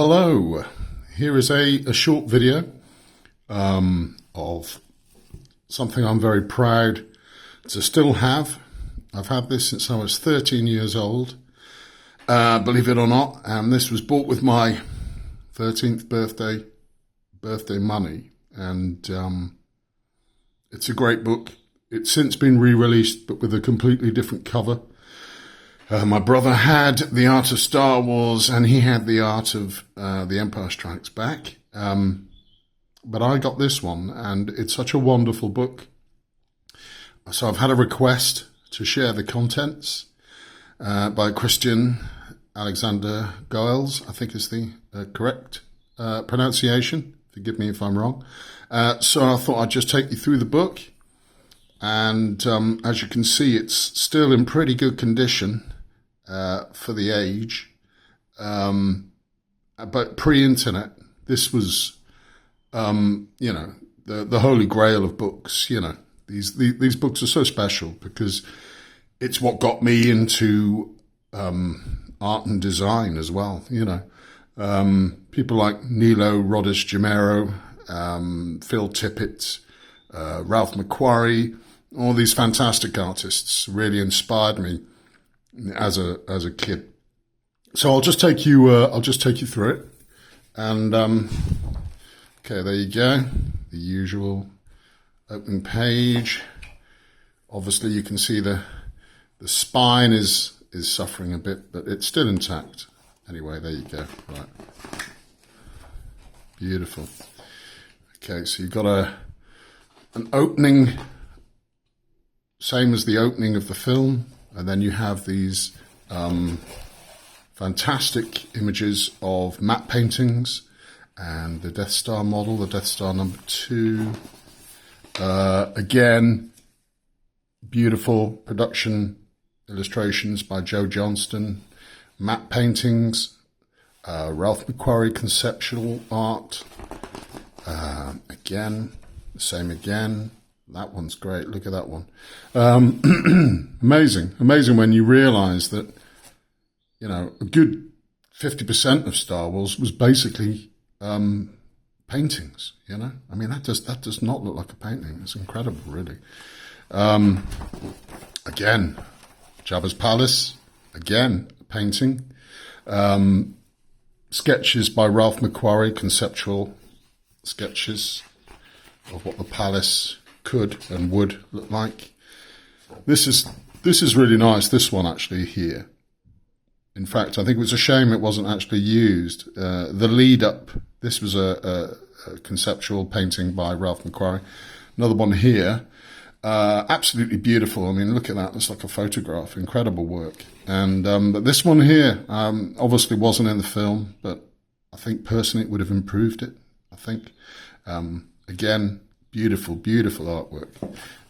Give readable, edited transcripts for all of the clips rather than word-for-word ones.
Hello, here is a short video of something I'm very proud to still have. I've had this since I was 13 years old, believe it or not, and this was bought with my 13th birthday money, and it's a great book. It's since been re-released, but with a completely different cover. My brother had The Art of Star Wars, and he had The Art of The Empire Strikes Back. But I got this one, and it's such a wonderful book. So I've had a request to share the contents by Christian Alexander Giles, I think is the correct pronunciation. Forgive me if I'm wrong. So I thought I'd just take you through the book. And as you can see, it's still in pretty good condition for the age. But pre-internet, this was, the holy grail of books. These books are so special because it's what got me into art and design as well. People like Nilo Rodis-Jamero, Phil Tippett, Ralph McQuarrie, all these fantastic artists really inspired me as a kid. So I'll just take you through it. And okay, there you go. The usual opening page. Obviously, you can see the spine is suffering a bit, but it's still intact. Anyway, there you go. Right, beautiful. Okay, so you've got an opening, same as the opening of the film, and then you have these fantastic images of matte paintings and the Death Star model, the Death Star number 2. Again, beautiful production illustrations by Joe Johnston, matte paintings, Ralph McQuarrie conceptual art. Again, the same again. That one's great. Look at that one. Amazing when you realize that, a good 50% of Star Wars was basically paintings, I mean, that does not look like a painting. It's incredible, really. Again, Jabba's Palace, again, a painting. Sketches by Ralph McQuarrie, conceptual sketches of what the palace could and would look like. This is really nice, this one actually here. In fact, I think it was a shame it wasn't actually used. The lead up, this was a conceptual painting by Ralph McQuarrie. Another one here, absolutely beautiful. I mean, look at that, it's like a photograph, incredible work. And but this one here obviously wasn't in the film, but I think personally it would have improved it, I think. Again, beautiful artwork.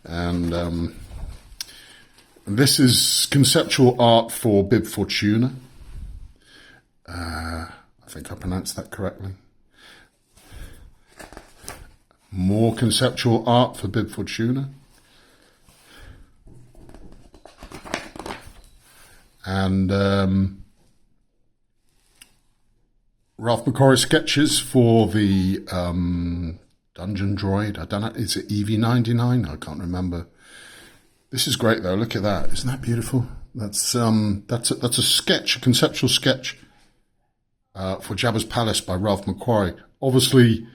And this is conceptual art for Bib Fortuna. I think I pronounced that correctly. More conceptual art for Bib Fortuna. And Ralph McQuarrie sketches for the Dungeon Droid. I don't know, is it EV-99? I can't remember. This is great though. Look at that. Isn't that beautiful? That's a sketch, a conceptual sketch for Jabba's Palace by Ralph McQuarrie. Obviously,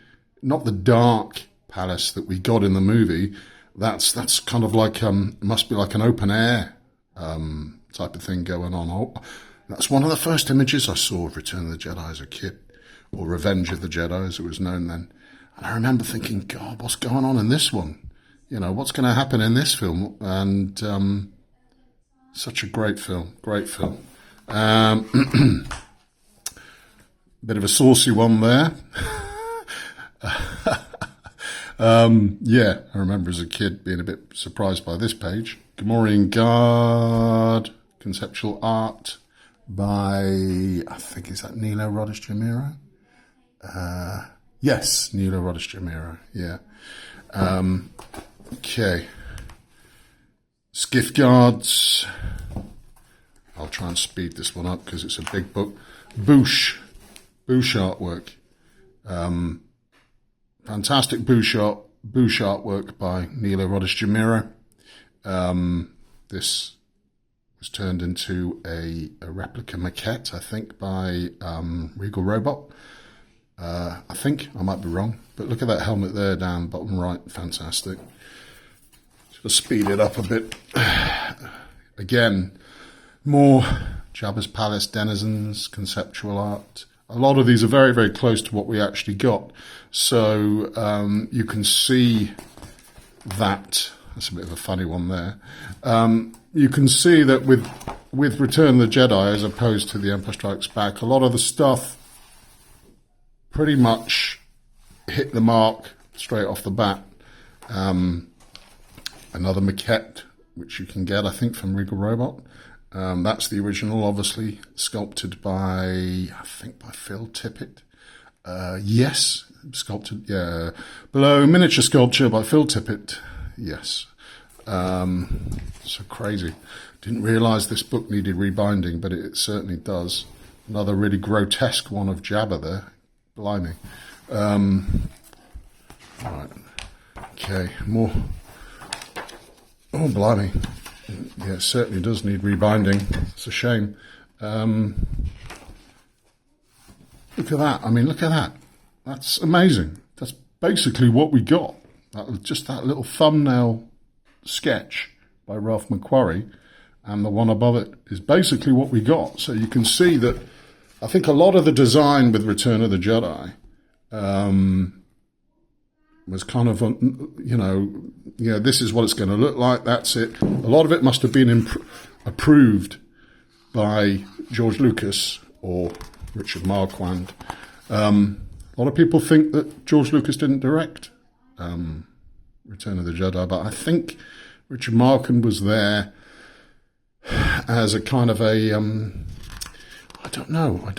not the dark palace that we got in the movie. That's kind of like must be like an open air type of thing going on. Oh, that's one of the first images I saw of Return of the Jedi as a kid, or Revenge of the Jedi as it was known then. And I remember thinking, God, what's going on in this one? What's going to happen in this film? And such a great film. Bit of a saucy one there. Yeah, I remember as a kid being a bit surprised by this page. Gamorrean Guard, conceptual art by, I think, is that Nilo Rodis-Jamero? Yes, Nilo Rodis-Jamero, yeah. Okay. Skiff Guards. I'll try and speed this one up because it's a big book. Boosh. Bush artwork. Fantastic Bush artwork by Nilo Rodis Jamiro. This was turned into a replica maquette, I think, by Regal Robot. I think, I might be wrong, but look at that helmet there down bottom right, fantastic. Just speed it up a bit. Again, more Jabba's Palace denizens, conceptual art. A lot of these are very, very close to what we actually got. So you can see that. That's a bit of a funny one there. You can see that with Return of the Jedi, as opposed to The Empire Strikes Back, a lot of the stuff pretty much hit the mark straight off the bat. Another maquette, which you can get, I think, from Regal Robot. That's the original, obviously, sculpted by, I think, by Phil Tippett. Yes, sculpted, yeah. Below, miniature sculpture by Phil Tippett. Yes. So crazy. Didn't realise this book needed rebinding, but it certainly does. Another really grotesque one of Jabba there. Blimey. Right. Okay, more. Oh, blimey. Yeah, it certainly does need rebinding. It's a shame. Look at that. I mean, look at that. That's amazing. That's basically what we got. Just that little thumbnail sketch by Ralph McQuarrie, and the one above it is basically what we got. So you can see that I think a lot of the design with Return of the Jedi was kind of, this is what it's going to look like, that's it. A lot of it must have been approved by George Lucas or Richard Marquand. A lot of people think that George Lucas didn't direct Return of the Jedi, but I think Richard Marquand was there as a kind of a... I don't know. I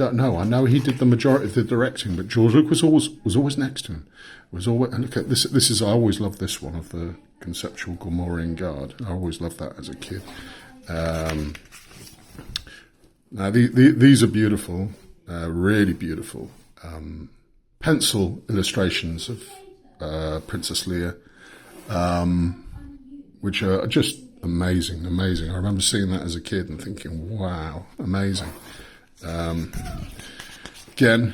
know he did the majority of the directing, but George Lucas was always next to him. Was always, and look at this. This is, I always loved this one of the conceptual Gormorian Guard. I always loved that as a kid. Now these are beautiful, really beautiful pencil illustrations of Princess Leia, which are just amazing. I remember seeing that as a kid and thinking, wow, amazing. Again,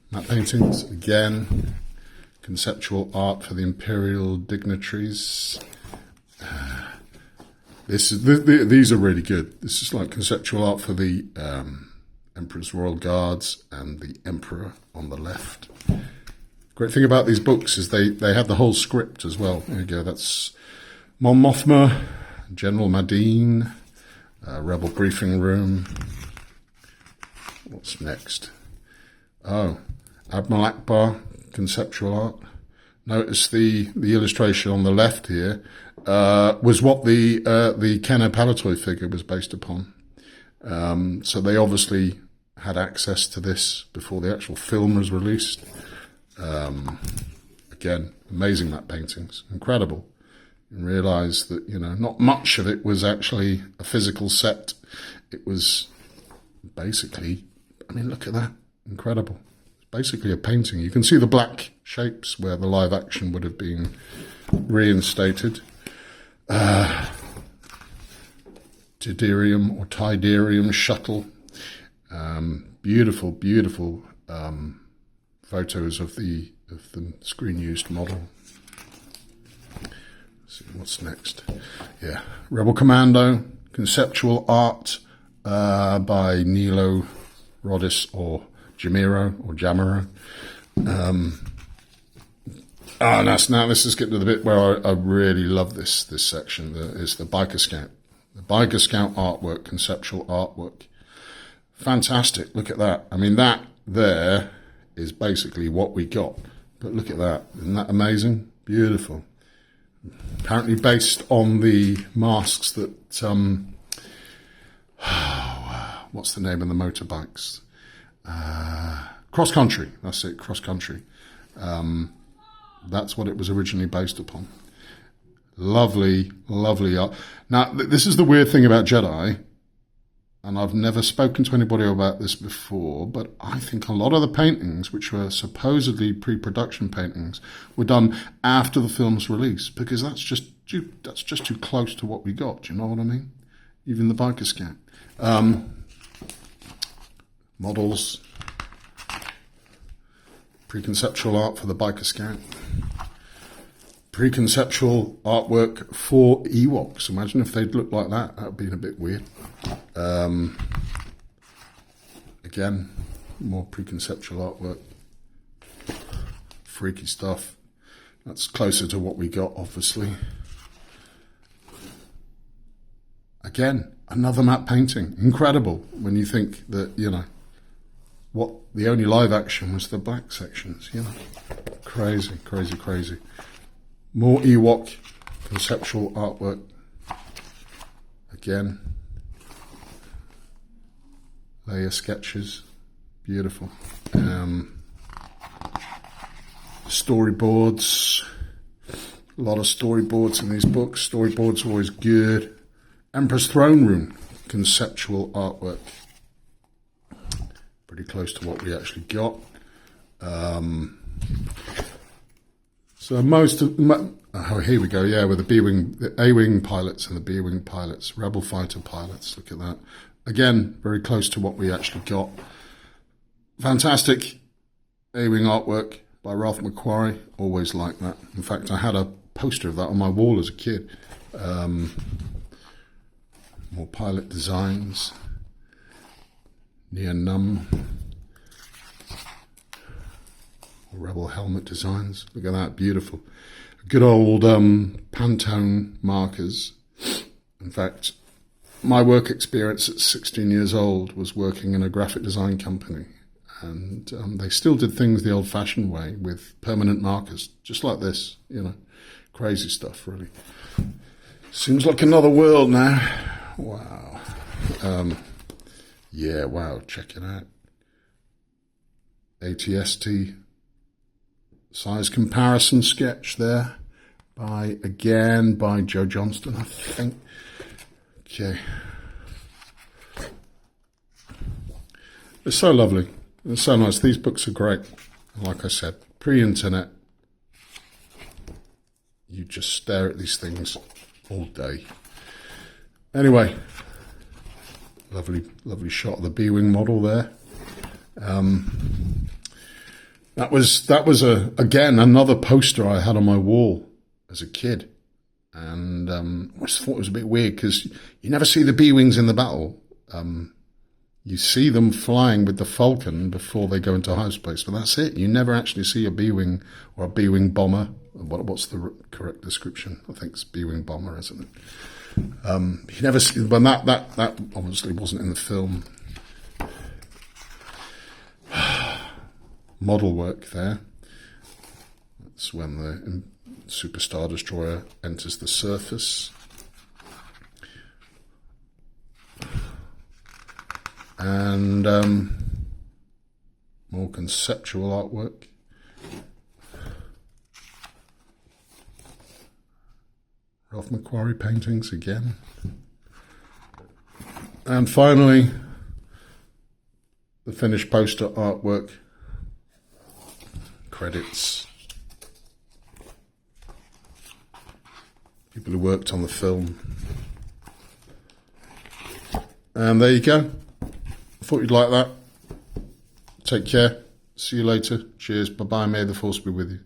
matte paintings, again, conceptual art for the imperial dignitaries. These are really good. This is like conceptual art for the Emperor's Royal Guards and the Emperor on the left. Great thing about these books is they have the whole script as well. There you go, that's Mon Mothma, General Madine, Rebel Briefing Room. What's next? Oh, Admiral Akbar, conceptual art. Notice the illustration on the left here was what the Kenner Palatoy figure was based upon. So they obviously had access to this before the actual film was released. Again, amazing matte paintings, incredible. And realise that, not much of it was actually a physical set. It was basically, I mean, look at that, incredible. It's basically a painting. You can see the black shapes where the live action would have been reinstated. Tidirium or Tidirium shuttle. Beautiful, beautiful photos of the screen used model. Let's see what's next. Yeah, Rebel Commando, conceptual art by Nilo Rodis or Jamiro. Now this is getting to the bit where I really love this section. Is the Biker Scout. The Biker Scout artwork, conceptual artwork. Fantastic, look at that. I mean, that there is basically what we got. But look at that, isn't that amazing? Beautiful. Apparently based on the masks that, what's the name of the motorbikes? Cross Country, that's it, Cross Country. That's what it was originally based upon. Lovely, lovely art. Now, this is the weird thing about Jedi. and I've never spoken to anybody about this before, but I think a lot of the paintings, which were supposedly pre-production paintings, were done after the film's release, because that's just too close to what we got. Do you know what I mean? Even the Biker Scout. Models. Preconceptual art for the Biker Scout. Preconceptual artwork for Ewoks. Imagine if they'd look like that. That would be a bit weird. Again, more preconceptual artwork. Freaky stuff. That's closer to what we got, obviously. Again, another matte painting. Incredible when you think that, you know, what the only live action was the black sections, you know. Crazy, crazy, crazy. More Ewok conceptual artwork. Again. Layer sketches. Beautiful. Storyboards. A lot of storyboards in these books. Storyboards are always good. Emperor's Throne Room conceptual artwork. Pretty close to what we actually got. So most of... Oh, here we go, yeah, with the B-Wing, the A-Wing pilots and the B-Wing pilots, Rebel fighter pilots, look at that. Again, very close to what we actually got. Fantastic A-Wing artwork by Ralph McQuarrie, always like that. In fact, I had a poster of that on my wall as a kid. More pilot designs. Near Num. Rebel helmet designs. Look at that, beautiful. Good old Pantone markers. In fact, my work experience at 16 years old was working in a graphic design company. And they still did things the old-fashioned way with permanent markers, just like this, you know. Crazy stuff, really. Seems like another world now. Wow. Yeah, wow, check it out. ATST size comparison sketch there by Joe Johnston, I think. Okay. It's so lovely. It's so nice. These books are great. Like I said, pre-internet, you just stare at these things all day. Anyway, lovely shot of the B-Wing model there. That was again another poster I had on my wall as a kid, and I just thought it was a bit weird because you never see the B-Wings in the battle. You see them flying with the Falcon before they go into hyperspace, but that's it. You never actually see a B-Wing or a B-Wing bomber. What's the correct description? I think it's B-Wing bomber, isn't it? You never see, but that obviously wasn't in the film. Model work there. That's when the Super Star Destroyer enters the surface. And more conceptual artwork. Ralph McQuarrie paintings again. And finally, the finished poster artwork. Credits. People who worked on the film. And there you go. I thought you'd like that. Take care. See you later. Cheers. Bye-bye. May the force be with you.